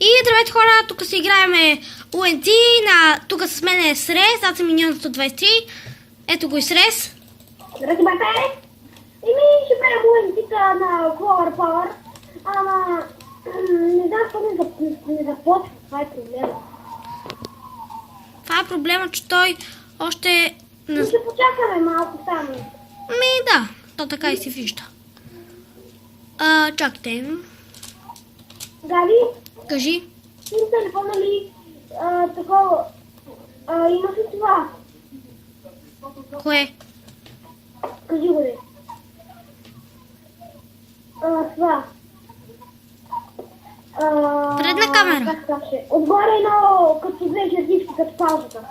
И здравейте хора, тук си играеме UNT, тук с мен е Срез, аз съм Миньон 123, ето го и Срез. Здрасти, бате! Еми, ще правим UNT-та на Flower Power, ама не знам защо не започва, това е проблема. Това е проблема, че той още... Ще почакаме малко само. Да, то така и се вижда. Чакайте. Гави, Кажи. им телефона ли такова, имаш ли това? Кое? Кажи го ли. Това. Предна камера. Как каже? Отгоре едно, като две жертички, като паузата.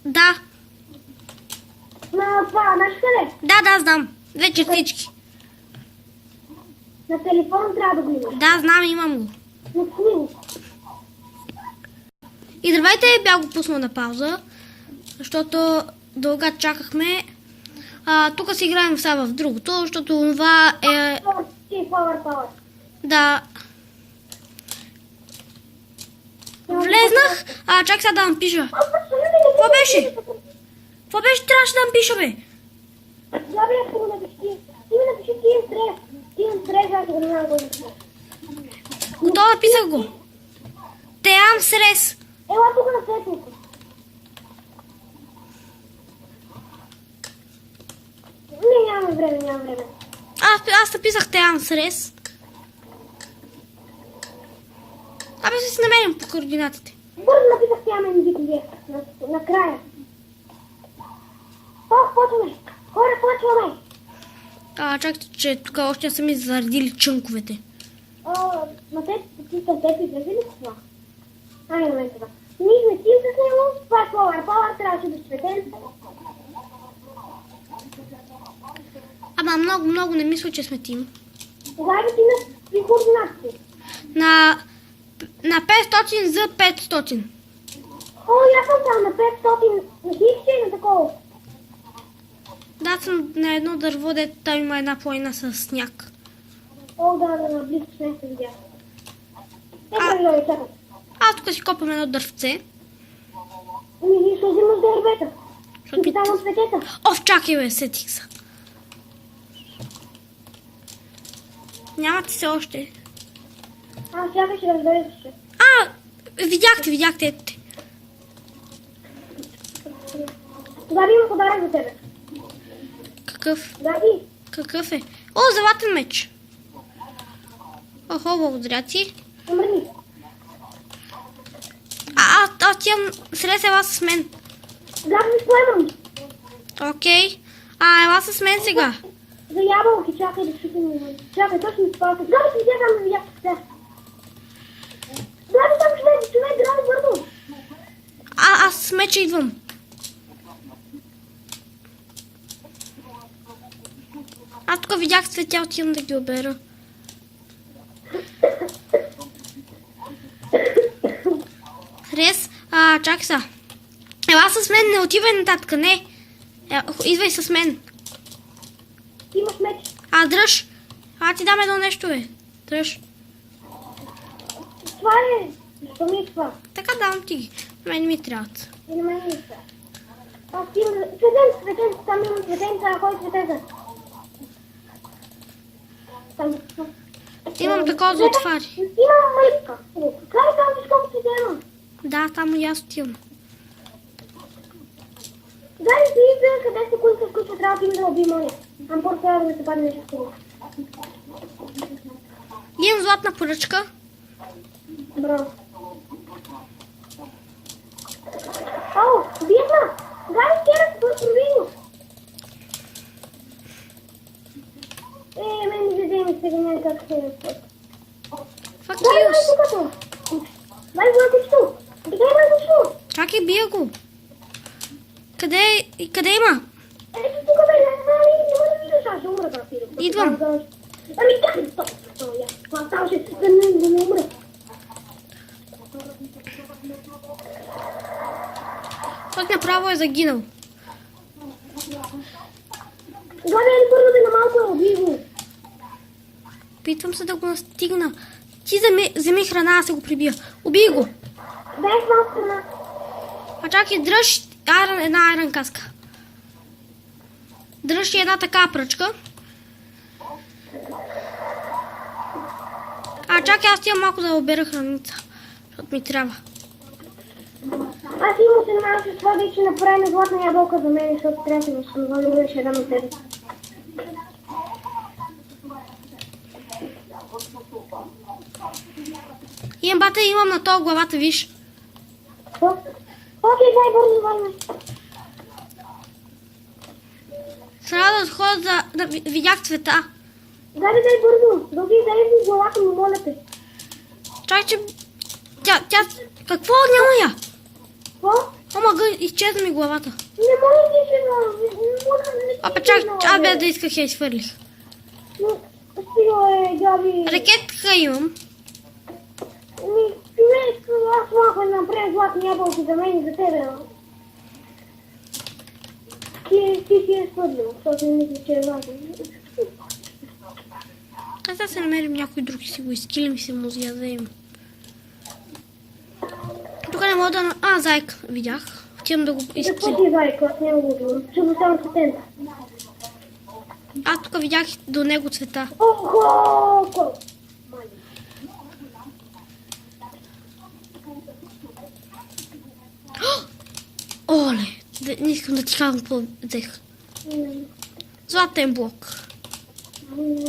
Да. На това, знаеш къде? Да, знам. Две чертички. На телефон трябва да го имаш. Да, знам, имам го. На книга. И здравейте, бях го пуснал на пауза, защото дълга чакахме. Тук си играем сега в другото, защото това е... Flower Power. Да. Влезнах. Чак сега да напиша. Какво беше? Какво беше? Трябваше да напиша, бе. Да, бе, ако го напиши. Ти ми напиши Team Stress. Team Stress, аз го няма го напиша. Готово, написах го. Теам Срез. Ела тук на сетница. Не, няма време. Аз написах Теам Срез. Абе се си намерим по координатите. Бързо написах тя мен вик накрая. Почваме. Хора, почваме. Чакайте, че тук още са ми заредили чънковете. На ти съм теб изрази ли това? Ай, момент това. Ние сме тим с него, това е Flower Power, трябваше да светен. Ама много не мисля, че сме тим. Кога е да ти на координатите? На 500 за 500. Аз съм там на 500, на хикче и на такова. Да, съм на едно дърво, дето там има една планина с сняг. Да, близко сняг се видя. Чакай. Аз тук си копам едно дървце. Ние ще взимаш дървета. Защото Ще там от цветета. чакай бе, сетих се. Нямате се още. Чакай, ще разбереш. Видяхте, ето те. Габи, има подарък за тебе. Какъв? Габи. Какъв е? Златен меч. Благодаря ти. Умрни. Аз имам Срез, ела с мен. Габи, поемам. Окей. Ела с мен сега. За ябълки, чакай да шутим. Чакай, точно спалка. Габи, си видя там да видя. Габи, там човек, Габи, бързо. Аз с меча идвам. Аз тук видях цветя, отивам да ги обера. Срез, чакай са. Ела с мен, не отивай нататък, не. Идвай с мен. Ти имаш меч. Дръж. Ти дам едно нещо, бе. Дръж. Това е. Защо ми е това? Така давам ти ги. Мен ми трябват. И на мен не е това. Цветен, там имам цветенца, кой цветенца? Там. Имам такова за отвари. Имам мръпка. Край там, виж колко цвете имам. Да, там и аз отивам. Дай си вижда къде са кули, с които трябва да уби моя. Ампор трябва да ми се падне нещо хубаво. Имам златна поръчка. Браво. Видна! Гай, кера се проби. Мен не видя ми сега няма как се е. Fuck you. Дай го кучето. Чакай, бия го. Къде има? Ето тук бе, няма да видиш, аз ще умра да пирам. Идвам. Чакай, стоп. Това ставаше да не умра. Той направо е загинал. Главе, бързо да на малко, уби го. Опитвам се да го настигна. Ти вземи храна, аз се го прибия. Убий го. Без малко храна. А чакай, дръж една айрон каска. Дръж и една така пръчка. А чакай, аз тия малко да обера храница. Защото ми трябва. Аз имам се намалям с това да ще направим златна ябълка за мен, защото трябва да се възстановя, да ще дам на тебе. Имам бата, имам на то главата, виж. Окей, дай бързо, върна. Трябва да ходя да видях цвета. Дай бързо. Дълги, дай ми главата му, моля те. Чакай, че... Тя... Какво? Няма я! Какво? Омага, изчезна ми главата. Не може да се не Абе, чак, аз без да исках я изхвърлих. Стига Габи. Ракетка имам. Човек, аз малко да направя златни ябълки за мен и за тебе. Ти си е свърдил, защото не мисля, че е важно. Аз да се намерим някой друг и си го изкилим и се му зядем. Тук не мога да... А, зайка, видях. Отивам да го Какво изкилим. ти зайка? Аз няма го говоря. Чудо само с тента. Аз тук видях до него цвета. Охо! Оле, не искам да ти казвам какво взех. Златен блок.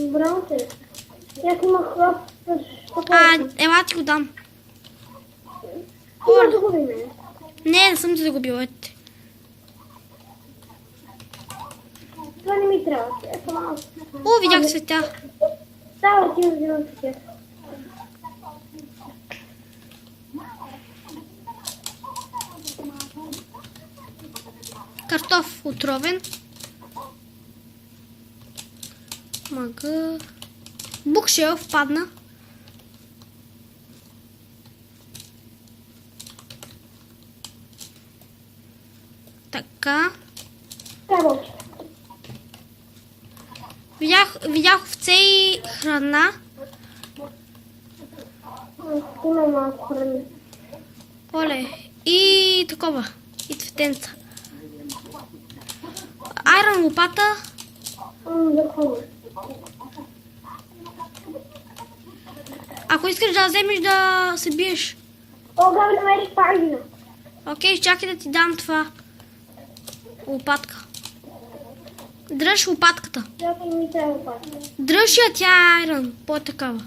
Браво те. Аз имах хляб с Ела ти го дам. Има да губиме. Не съм ти загубила. Ете. Това не ми трябва. Ето малко. О, видях цветя. Става ти взимам с тях. Картоф отровен. Мага. Букшелф падна. Така. Трябва. Видях овце и храна. Има малко храни. Оле. И такова. И цветенца. Айрон лопата. Върховно. Ако искаш да вземеш да се биеш. О, Габи, намерих пагина. Окей, чакай да ти дам това. Лопатка. Дръж лопатката. Чакай, ми трябва пагина. Дръж я, тя е айрон. По-такава.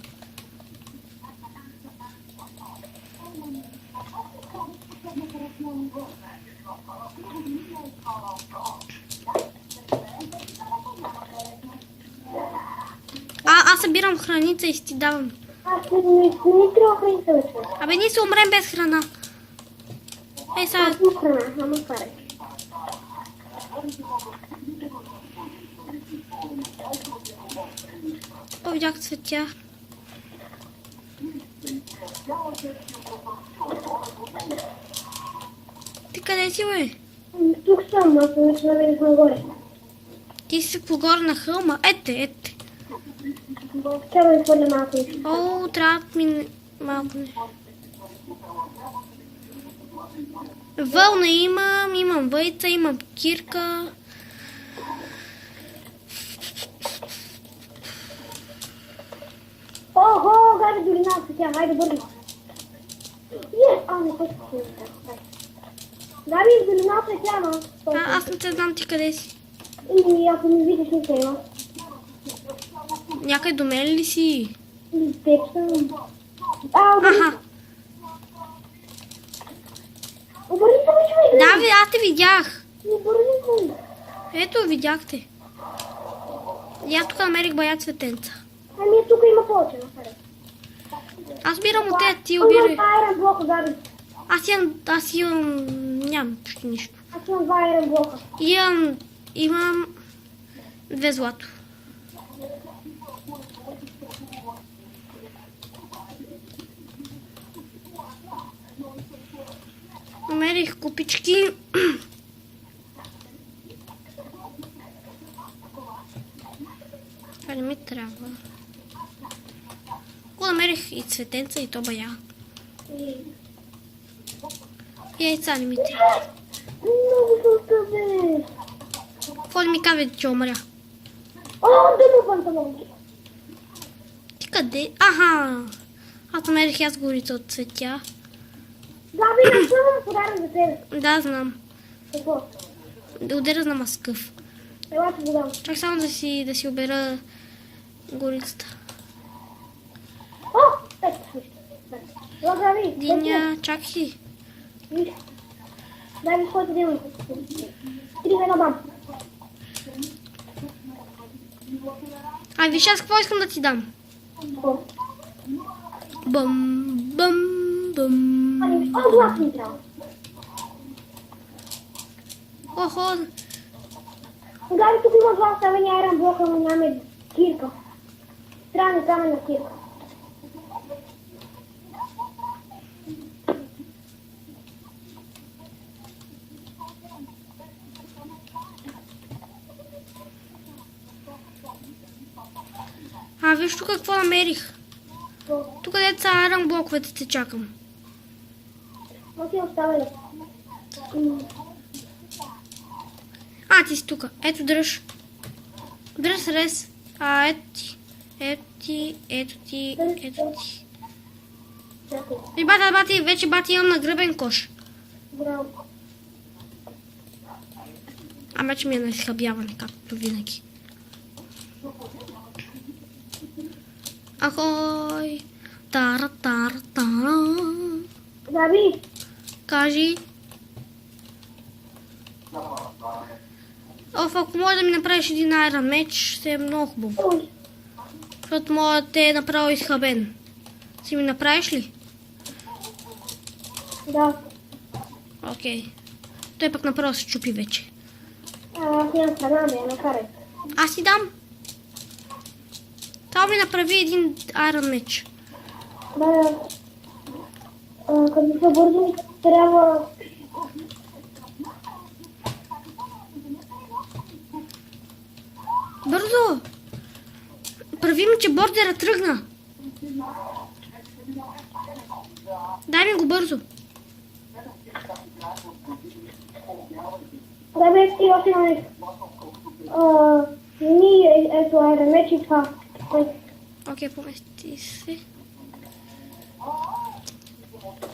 Аз събирам храница и си ти давам. Аз не трябва храни да вече. Абе, ние се умрем без храна. Ей, сега. Аз имам храна, ама карай. Видях цветя. Ти къде си, бе? Тук съм, аз съм вече наведих нагоре. Ти си погоре на хълма. Ете. Трябва да хвърля малко нещо. О, трябва да ми малко не. Вълна имам въйца, имам кирка. Охо, Габи, дори нас тя, хайде бързи. Не хочу да се Габи, дори нас тя, ма. Аз не те знам ти къде си. И ако ми видиш, не се има. Някъде до мен ли си? И теб съм. Аха. Обърни се ми, човек. Да, бе, аз те видях. Обърни се. Ето, видяхте. И аз тук намерих бая цветенца. Ами тук има повече напред. Аз бирам от те, ти обирай. Има айрон блока, Габи. Аз имам... Нямам почти нищо. Аз имам 2 айрон блока. Имам 2 злато. Намерих купички. Това не ми трябва. и цветенца и то бая. И... И яйца не ми те. Много сълта, бе. Какво ли ми казва, че умря? О, дъно панталонки. Ти къде? Аха! Аз намерих аз горица от цветя. Габи, не съм подарък за тебе. Да, знам. Какво? Да удара на маскъв. Ела ти го дам. Чак само да си обера горицата. О, ето, виж. Ела, Габи. Диня, чакай. Виж. Дай виж който делам. 3 в 1 дам. Ай, виж аз какво искам да ти дам. Какво? Бъм, бъм, бъм. О, глас ми трябва. Охо, Габи, тук има два оставени айрон блока, но нямаме кирка. Трябва да камена кирка. виж тук какво намерих. Тук дето са айрон блоковете те чакам. Но си оставили. Ти си тук. Ето дръж. Дръж рез. Ето ти. Ето ти. Ето ти. Ето ти. Чакай. И бати, вече бати имам нагръбен кош. Браво. Вече ми е на изхабяване, както винаги. Ахой! Тара. Габи, Кажи. Ако може да ми направиш един айрон меч, ще е много хубаво. ой, Защото мога да те е направил изхабен. Си ми направиш ли? да. Окей. Той пък направо се чупи вече. Аз нямам страна, да я накарай. Аз ти дам. Само ми направи един айрон меч. Да, като се бързо ми трябва... Бързо! Прави ми, че бордера тръгна. Дай ми го бързо. Да бе, ти още имаме... ето айрон меч и това. Окей, помести се.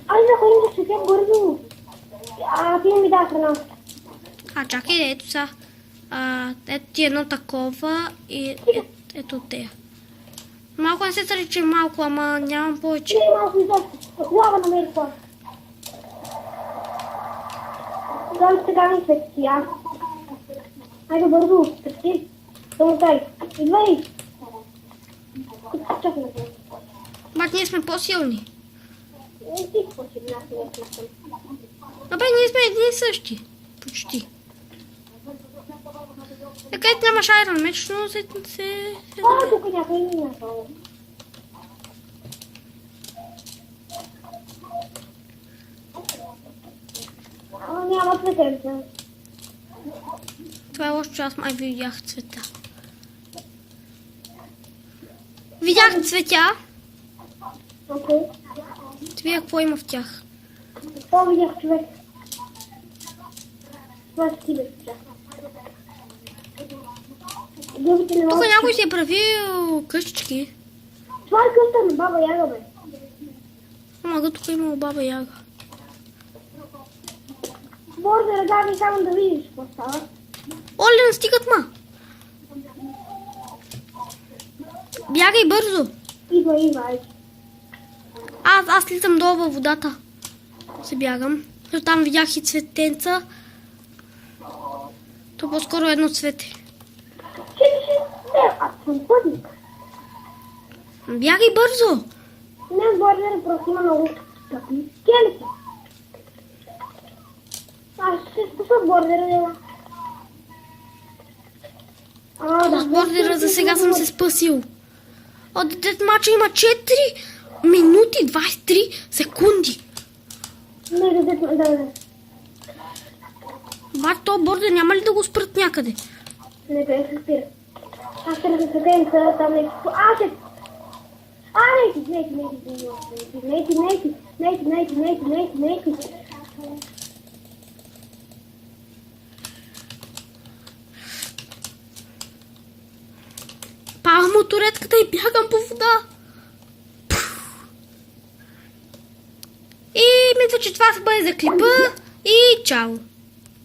Ай, да ходим да светя бързо. Ти ми да храна. Чакай, ето са. Ето ти едно такова и ето тея. Малко не се цари, че е малко, ама нямам повече. Не, малко изобщо. Лава намери това. Дам сега ми светия. Айде бързо, свети. Само тай. Идвай. Чакай на това. Бат, ние сме по-силни. Не си почи, аз не съм. Ние сме едни и същи. Почти. Така и нямаш айрон меч, но се... Тук някой ми направи. Няма цветенца. Това е лошо, че аз май видях цвета. Видях цветя. Окей. Ти видя какво има в тях. Това видях човек. Това ще ти бе сега. Тук някой си е правил къщички. Това е къща на баба Яга, бе. Ама тук има баба Яга. Бордера, Габи, само да видиш какво става. Оле, настигат ма! Бягай бързо! Идва. Аз слизам долу във водата. Се бягам. Защото там видях и цветенца. То по-скоро едно цвете. Аз съм пътник. Бягай бързо! Не, бордера просто има много тъпи скелети. Аз ще спуша бордера, дела. С бордера за сега съм се спасил. Дет мача има 4 минути 23 секунди. Да. Бат, то бордер няма ли да го спрат някъде? Не, бе, се спира. Аз ще разсъдем там нещо. Нейти. Павам моторетката и бягам по вода. И мисля, че това се бъде за клипа. И чао!